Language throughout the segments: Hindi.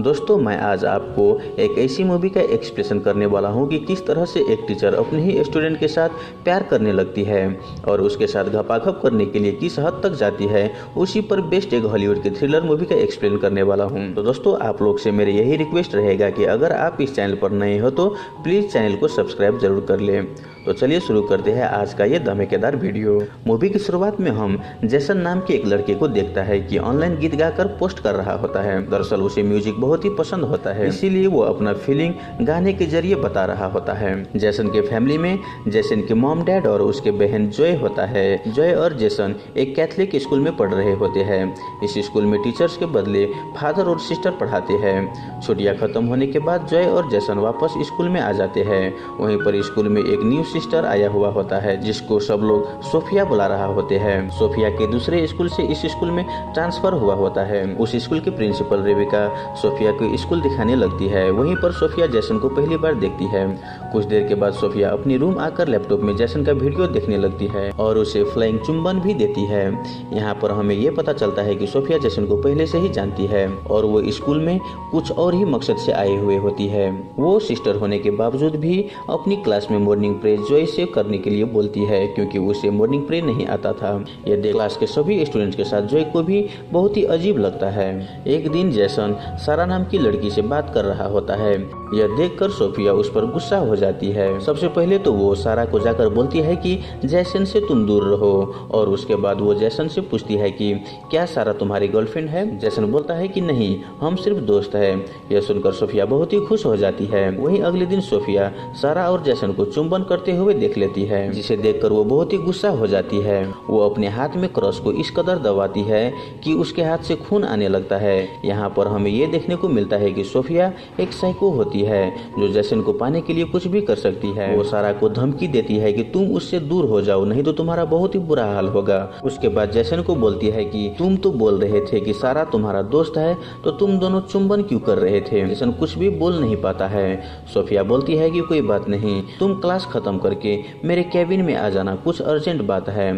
दोस्तों मैं आज आपको एक ऐसी मूवी का एक्सप्रेशन करने वाला हूं कि किस तरह से एक टीचर अपने ही स्टूडेंट के साथ प्यार करने लगती है और उसके साथ घपाघप करने के लिए किस हद तक जाती है। उसी पर बेस्ड एक हॉलीवुड की थ्रिलर मूवी का एक्सप्लेन करने वाला हूं। तो दोस्तों आप लोग से मेरी यही रिक्वेस्ट रहेगा कि अगर आप इस चैनल पर नए हो तो प्लीज चैनल को सब्सक्राइब जरूर कर लें। तो चलिए शुरू करते हैं आज का ये धमाकेदार वीडियो। मूवी की शुरुआत में हम जैसन नाम के एक लड़के को देखता है कि ऑनलाइन गीत गाकर पोस्ट कर रहा होता है। दरअसल उसे म्यूजिक बहुत ही पसंद होता है, इसीलिए वो अपना फीलिंग गाने के जरिए बता रहा होता है। जैसन के फैमिली में जैसन के मॉम डैड और उसके बहन जॉय होता है। जॉय और जैसन एक कैथलिक स्कूल में पढ़ रहे होते हैं। इस स्कूल में टीचर्स के बदले फादर और सिस्टर पढ़ाते हैं। छुट्टियां खत्म होने के बाद जॉय और जैसन वापस स्कूल में आ जाते हैं। वहीं पर स्कूल में एक न्यू सिस्टर आया हुआ होता है जिसको सब लोग सोफिया बुला रहा होते हैं। सोफिया के दूसरे स्कूल से इस स्कूल में ट्रांसफर हुआ होता है। उस स्कूल की प्रिंसिपल रेबिका सोफिया को स्कूल दिखाने लगती है। वहीं पर सोफिया जैसन को पहली बार देखती है। कुछ देर के बाद सोफिया अपनी रूम आकर लैपटॉप में जैसन का वीडियो देखने लगती है और उसे फ्लाइंग चुंबन भी देती है। यहाँ पर हमें ये पता चलता है कि सोफिया जैसन को पहले से ही जानती है और वो स्कूल में कुछ और ही मकसद से आए हुए होती है। वो सिस्टर होने के बावजूद भी अपनी क्लास में मॉर्निंग प्रे जॉय से करने के लिए बोलती है क्योंकि उसे मॉर्निंग प्रे नहीं आता था। यह देख क्लास के सभी स्टूडेंट्स के साथ जॉय को भी बहुत ही अजीब लगता है। एक दिन जैसन सारा नाम की लड़की से बात कर रहा होता है। यह देखकर सोफिया उस पर गुस्सा हो जाती है। सबसे पहले तो वो सारा को जाकर बोलती है कि जैसन से तुम दूर रहो और उसके बाद वो जैसन से पूछती है कि क्या सारा तुम्हारी गर्लफ्रेंड है। जैसन बोलता है कि नहीं, हम सिर्फ दोस्त है। यह सुनकर सोफिया बहुत ही खुश हो जाती है। वहीं अगले दिन सोफिया सारा और जैसन को चुंबन करते हुए देख लेती है जिसे देखकर वो बहुत ही गुस्सा हो जाती है। वो अपने हाथ में क्रॉस को इस कदर दबाती है कि उसके हाथ से खून आने लगता है। यहाँ पर हमें ये देखने को मिलता है कि सोफिया एक साइको होती है जो जैसन को पाने के लिए कुछ भी कर सकती है। वो सारा को धमकी देती है कि तुम उससे दूर हो जाओ नहीं तो तुम्हारा बहुत ही बुरा हाल होगा। उसके बाद जैसन को बोलती है कि तुम तो बोल रहे थे कि सारा तुम्हारा दोस्त है तो तुम दोनों चुंबन क्यों कर रहे थे। जैसन कुछ भी बोल नहीं पाता है। सोफिया बोलती है कि कोई बात नहीं, तुम क्लास खत्म करके मेरे केबिन में आ जाना, कुछ अर्जेंट बात है।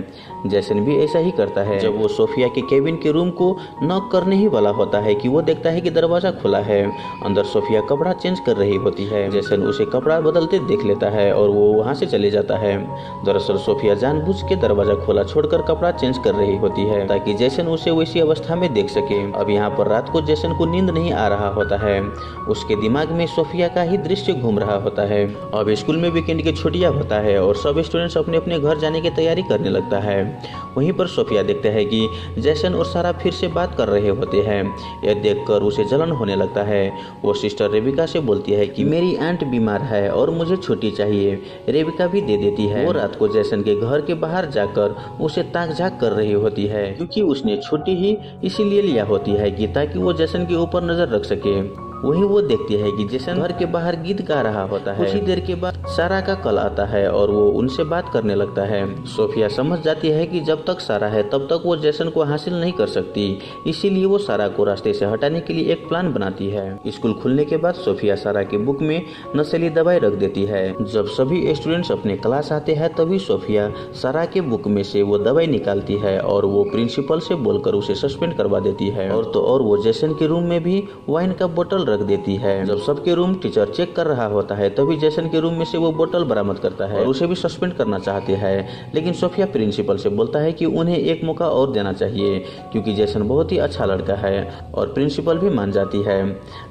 जैसन भी ऐसा ही करता है। जब वो सोफिया के केबिन के रूम को नॉक करने ही वाला होता है कि वो देखता है कि दरवाजा खुला है। अंदर सोफिया कपड़ा चेंज कर रही होती है। जैसन उसे कपड़ा बदलते देख लेता है और वो वहाँ से चले जाता है। दरअसल सोफिया जानबूझ के दरवाजा खोला छोड़कर कपड़ा चेंज कर रही होती है ताकि जैसन उसे वैसी अवस्था में देख सके। अब यहाँ पर रात को जैसन को नींद नहीं आ रहा होता है। उसके दिमाग में सोफिया का ही दृश्य घूम रहा होता है। अब स्कूल में वीकेंड की छुट्टियां होता है और सब स्टूडेंट्स अपने अपने घर जाने की तैयारी करने लगता है। वहीं पर सोफिया देखता है कि जैसन और सारा फिर से बात कर रहे होते हैं। यह देखकर उसे जलन होने लगता है। वो सिस्टर रेबिका से बोलती है कि मेरी आंट बीमार है और मुझे छुट्टी चाहिए। रेबिका भी दे देती है। वो रात को जैसन के घर के बाहर जाकर उसे ताक झाक कर रही होती है क्योंकि उसने छुट्टी ही इसीलिए लिया होती है कि ताकि वो जैसन के ऊपर नजर रख सके। वहीं वो देखती है कि जैसन घर के बाहर गीत गा रहा होता है। कुछ ही देर के बाद सारा का कॉल आता है और वो उनसे बात करने लगता है। सोफिया समझ जाती है कि जब तक सारा है तब तक वो जैसन को हासिल नहीं कर सकती, इसीलिए वो सारा को रास्ते से हटाने के लिए एक प्लान बनाती है। स्कूल खुलने के बाद सोफिया सारा की बुक में नशीली दवाई रख देती है। जब सभी स्टूडेंट्स अपने क्लास आते हैं तभी सोफिया सारा के बुक में से वो दवाई निकालती है और वो प्रिंसिपल से बोलकर उसे सस्पेंड करवा देती है। और तो और वो जैसन के रूम में भी वाइन का बोतल रख देती है। जब सबके रूम टीचर चेक कर रहा होता है तभी जैसन के रूम में से वो बोतल बरामद करता है और उसे भी सस्पेंड करना चाहते हैं। लेकिन सोफिया प्रिंसिपल से बोलता है कि उन्हें एक मौका और देना चाहिए क्योंकि जैसन बहुत ही अच्छा लड़का है और प्रिंसिपल भी मान जाती है।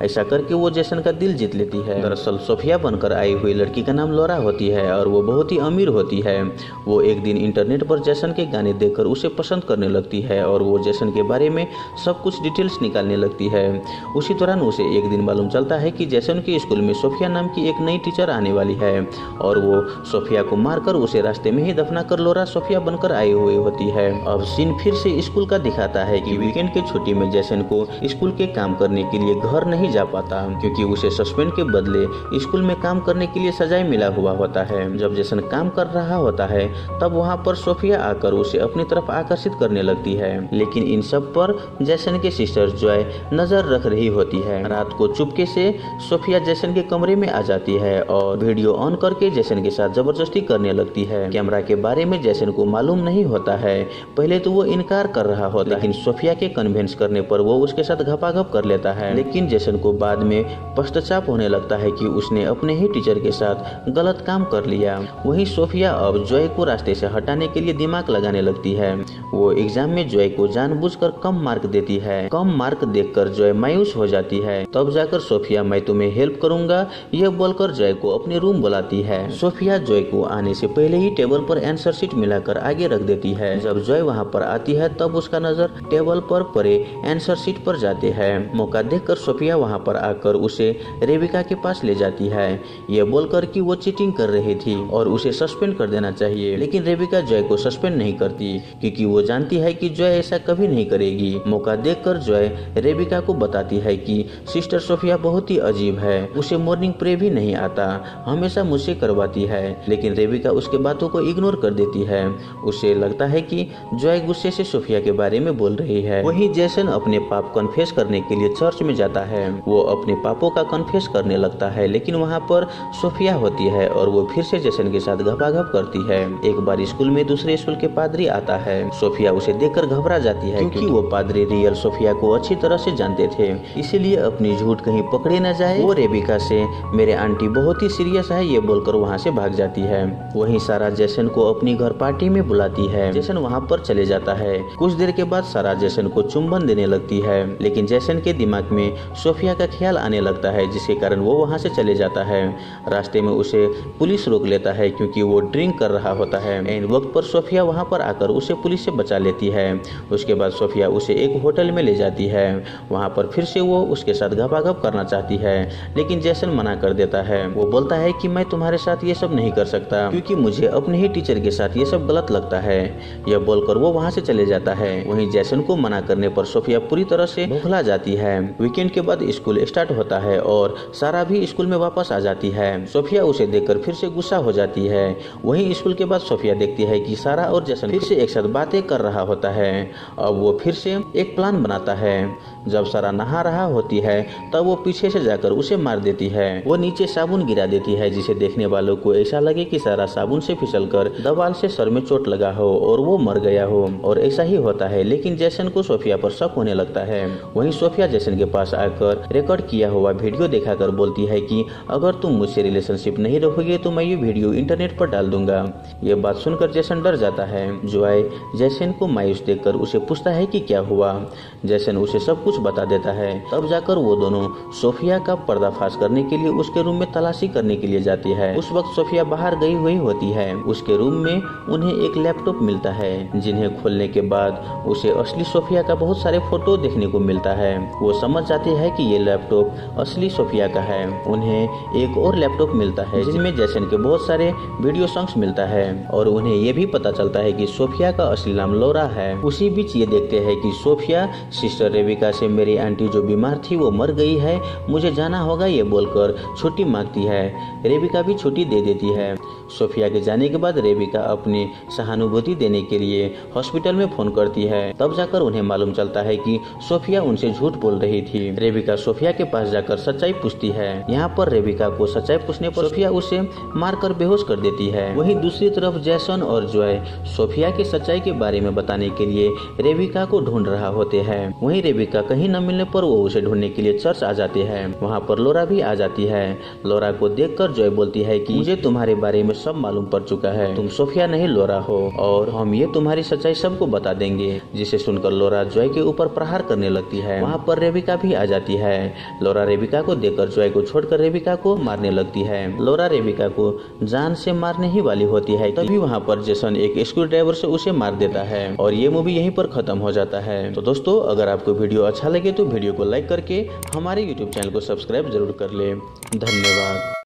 ऐसा करके वो जैसन का दिल जीत लेती है। दरअसल सोफिया बनकर आई हुई लड़की का नाम लॉरा होती है और वो बहुत ही अमीर होती है। वो एक दिन इंटरनेट पर जैसन के गाने देखकर उसे पसंद करने लगती है और वो जैसन के बारे में सब कुछ डिटेल्स निकालने लगती है। उसी दौरान उसे एक दिन मालूम चलता है कि जैसन के स्कूल में सोफिया नाम की एक नई टीचर आने वाली है और वो सोफिया को मारकर उसे रास्ते में ही दफना कर लॉरा सोफिया बनकर आई हुई होती है। अब सीन फिर से स्कूल का दिखाता है कि वीकेंड की छुट्टी में जैसन को स्कूल के काम करने के लिए घर नहीं जा पाता क्योंकि उसे सस्पेंड के बदले स्कूल में काम करने के लिए सजाए मिला हुआ होता है। जब जैसन काम कर रहा होता है तब वहाँ पर सोफिया आकर उसे अपनी तरफ आकर्षित करने लगती है। लेकिन इन सब पर जैसन के सिस्टर जॉय नजर रख रही होती है। रात को चुपके से सोफिया जैसन के कमरे में आ जाती है और वीडियो ऑन करके जैसन के साथ जबरदस्ती करने लगती है। कैमरा के बारे में जैसन को मालूम नहीं होता है। पहले तो वो इनकार कर रहा होता है, लेकिन सोफिया के कन्विंस करने पर वो उसके साथ घपाघप कर लेता है। लेकिन जैसन को बाद में पश्चाताप होने लगता है कि उसने अपने ही टीचर के साथ गलत काम कर लिया। वहीं सोफिया अब जॉय को रास्ते से हटाने के लिए दिमाग लगाने लगती है। वो एग्जाम में जॉय को जानबूझकर कम मार्क देती है। कम मार्क देखकर जॉय मायूस हो जाती है। तब जाकर सोफिया मैं तुम्हें हेल्प करूंगा यह बोलकर जॉय को अपने रूम बुलाती है। सोफिया जॉय को आने से पहले ही टेबल पर आंसर शीट मिलाकर आगे रख देती है। जब जॉय वहां पर आती है तब उसका नजर टेबल पर पड़े आंसर शीट पर जाते हैं। मौका देखकर सोफिया वहां पर आकर उसे रेबिका के पास ले जाती है, ये बोलकर कि वो चीटिंग कर रही थी और उसे सस्पेंड कर देना चाहिए। लेकिन रेबिका जॉय को सस्पेंड नहीं करती क्योंकि वो जानती है कि जॉय ऐसा कभी नहीं करेगी। मौका देखकर जॉय रेबिका को बताती है कि सिस्टर सोफिया बहुत ही अजीब है, उसे मॉर्निंग प्रे भी नहीं आता, हमेशा मुझसे करवाती है। लेकिन रेबिका उसके बातों को इग्नोर कर देती है। उसे लगता है कि जॉय गुस्से से सोफिया के बारे में बोल रही है। वहीं जैसन अपने पाप कन्फेस करने के लिए चर्च में जाता है। वो अपने पापों का कन्फेस करने लगता है, लेकिन वहाँ पर सोफिया होती है और वो फिर से जैसन के साथ घपाघप करती है। एक बार स्कूल में दूसरे स्कूल के पादरी आता है। सोफिया उसे देखकर घबरा जाती है क्योंकि वो पादरी रियल सोफिया को अच्छी तरह से जानते थे, इसीलिए अपनी झूठ कहीं पकड़े न जाए वो रेबिका से मेरे आंटी बहुत ही सीरियस है ये बोलकर वहाँ से भाग जाती है। वहीं सारा जैसन को अपनी घर पार्टी में बुलाती है। जैसन वहाँ पर चले जाता है। कुछ देर के बाद सारा जैसन को चुंबन देने लगती है, लेकिन जैसन के दिमाग में सोफिया का ख्याल आने लगता है, जिसके कारण वो वहाँ से चले जाता है। रास्ते में उसे पुलिस रोक लेता है क्योंकि वो ड्रिंक कर रहा होता है। इन वक्त पर सोफिया वहाँ पर आकर उसे पुलिस से बचा लेती है। उसके बाद सोफिया उसे एक होटल में ले जाती है। वहाँ पर फिर से वो उसके साथ घपाघप करना चाहती है, लेकिन जैसन मना कर देता है। वो बोलता है कि मैं तुम्हारे साथ ये सब नहीं कर सकता क्योंकि मुझे अपने ही टीचर के साथ ये सब गलत लगता है। यह बोलकर वो वहाँ से चले जाता है। वहीं जैसन को मना करने पर सोफिया पूरी तरह से बौखला जाती है। वीकेंड के बाद स्कूल स्टार्ट होता है और सारा भी स्कूल में वापस आ जाती है। सोफिया उसे देखकर फिर से गुस्सा हो जाती है। वहीं स्कूल के बाद सोफिया देखती है कि सारा और जैसन फिर से एक साथ बातें कर रहा होता है। अब वो फिर से एक प्लान बनाता है। जब सारा नहा रहा होती है तब वो पीछे से जाकर उसे मार देती है। वो नीचे साबुन गिरा देती है, जिसे देखने वालों को ऐसा लगे कि सारा साबुन से फिसलकर दीवार से सर में चोट लगा हो और वो मर गया हो, और ऐसा ही होता है। लेकिन जैसन को सोफिया पर शक होने लगता है। वहीं सोफिया जैसन के पास आकर रिकॉर्ड किया हुआ वीडियो दिखाकर बोलती है कि अगर तुम मुझसे रिलेशनशिप नहीं रखोगे तो मैं ये वीडियो इंटरनेट पर डाल दूंगा। ये बात सुनकर जैसन डर जाता है। जॉय जैसन को मायूस देखकर उसे पूछता है कि क्या हुआ। जैसन उसे सब कुछ बता देता है। तब जाकर वो दोनों सोफिया का पर्दाफाश करने के लिए उसके रूम में तलाशी करने के लिए जाती है। उस वक्त सोफिया बाहर गई हुई होती है। उसके रूम में उन्हें एक लैपटॉप मिलता है, जिन्हें खोलने के बाद उसे असली सोफिया का बहुत सारे फोटो देखने को मिलता है। वो समझ जाते हैं कि ये लैपटॉप असली सोफिया का है। उन्हें एक और लैपटॉप मिलता है जिसमें जैसन के बहुत सारे वीडियो सॉन्ग्स मिलता है और उन्हें ये भी पता चलता है कि सोफिया का असली नाम लोरा है। उसी बीच ये देखते हैं कि सोफिया सिस्टर रेबिका से मेरी आंटी जो बीमार थी वो मर गई है, मुझे जाना होगा ये बोलकर छुट्टी मांगती है। रेबिका भी छुट्टी दे देती है। सोफिया के जाने के बाद रेबिका अपनी सहानुभूति देने के लिए हॉस्पिटल में फोन करती है। तब जाकर उन्हें मालूम चलता है कि सोफिया उनसे झूठ बोल रही थी। रेबिका सोफिया के पास जाकर सच्चाई पूछती है। यहाँ पर रेबिका को सच्चाई पूछने पर सोफिया उसे मारकर बेहोश कर देती है। वहीं दूसरी तरफ जैसन और जॉय सोफिया की सच्चाई के बारे में बताने के लिए रेबिका को ढूंढ रहा होते हैं। वहीं रेबिका कहीं न मिलने पर वो उसे ढूंढने के लिए चर्च आ जाते हैं। वहाँ पर लोरा भी आ जाती है। लोरा को देखकर जॉय बोलती है कि मुझे तुम्हारे बारे में सब मालूम पड़ चुका है, तुम सोफिया नहीं लोरा हो और हम ये तुम्हारी सच्चाई सबको बता देंगे। जिसे सुनकर लोरा जॉय के ऊपर प्रहार करने लगती है। वहाँ पर रेबिका भी आ जाती है। लोरा रेबिका को देखकर जॉय को छोड़कर रेबिका को मारने लगती है। लोरा रेबिका को जान से मारने ही वाली होती है, तभी वहाँ पर जैसन एक स्क्रू ड्राइवर से उसे मार देता है और ये मूवी यहीं पर खत्म हो जाता है। तो दोस्तों, अगर आपको वीडियो अच्छा लगे तो वीडियो को लाइक करके हमारे YouTube चैनल को सब्सक्राइब जरूर कर ले। धन्यवाद।